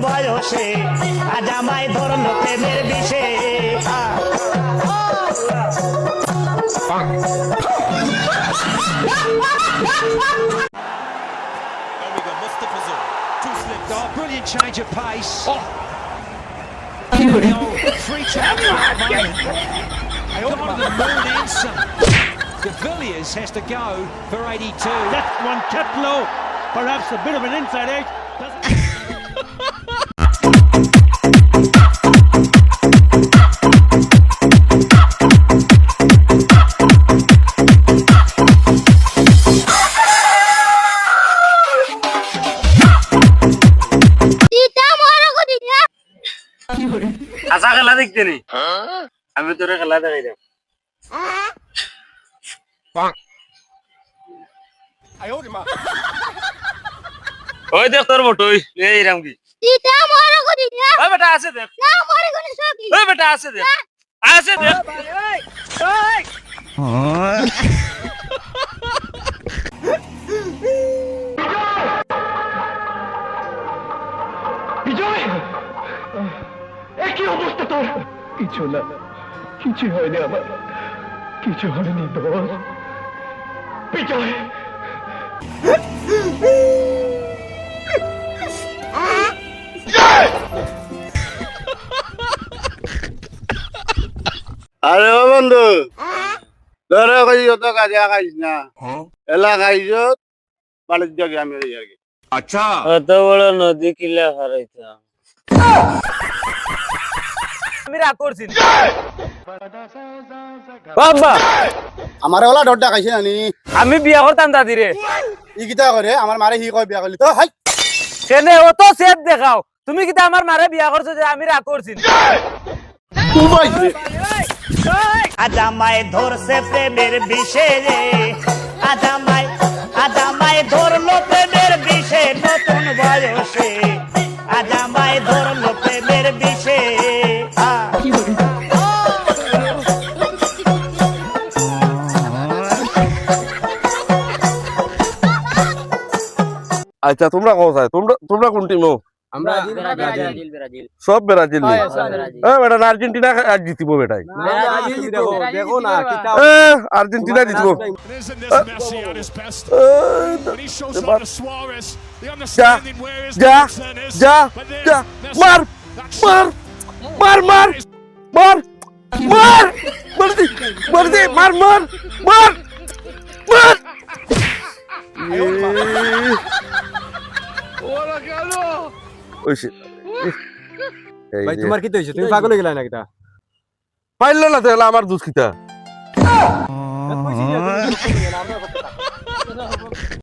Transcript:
বয়সে আজ আমায় ধরলো প্রেমের বিষে Brilliant change of pace. Free chance at the moment. Got to the moon and some. De Villiers has to go for 82. That one kept low. Perhaps a bit of an inside edge. আশা খেলা দেখতে নি আমি তোরে খেলা দেখাই দেব ওই দেখ তোর বটই এই রাম কি ওই বেটা আছে দেখ ওই বেটা আছে দেখ আছে দেখ বিজয় একই অবস্থা তোর কিছু না কিছু হয়নি আমার কিছু হয়নি দোষ বিজয় আরে ও বন্ধু ধরে কই যত কাজে খাইছ না এলা খাইছ বাড়ির জায়গা আমি আর কি আচ্ছা অত বড় নদী কিলা হারাইতাম আমি রাগ করছি বাবা আমার ওলা ডরটা খাইছে নানি আমি বিয়া করতাম দাদি রে ই কিতা করে আমার মারে হি কয় বিয়া করলি তো হাই কেনে অত সেট দেখাও তুমি কিতা আমার মারে বিয়া করছো যে আমি রাগ করছি আজ আমায় ধরছে প্রেমের বিষে রে আজ আমায় ধরলো প্রেমের বিষে নতুন বয়সে আজ আমায় ধরলো প্রেমের বিষে আচ্ছা তোমরা কোথায় তোমরা কোন টিম আমরা সব ব্রাজিল হ্যাঁ বেটা আর্জেন্টিনা আজ জিতবো বেটাই দেখো না কিতা আর্জেন্টিনা জিতবো Isn't this Messi at his best? When he shows up to Suarez, the যা understanding where his যা concern is. যা But there, যা Messi, মার that মার shot, মার মার মার মার মার দে মার মার মার মার ভাই তোমার কি হইছে তুমি পাগল হয়ে গেলা না কিতা পাইল না তাহলে আমার দুঃখিতা কইছি যে তুমি আমরা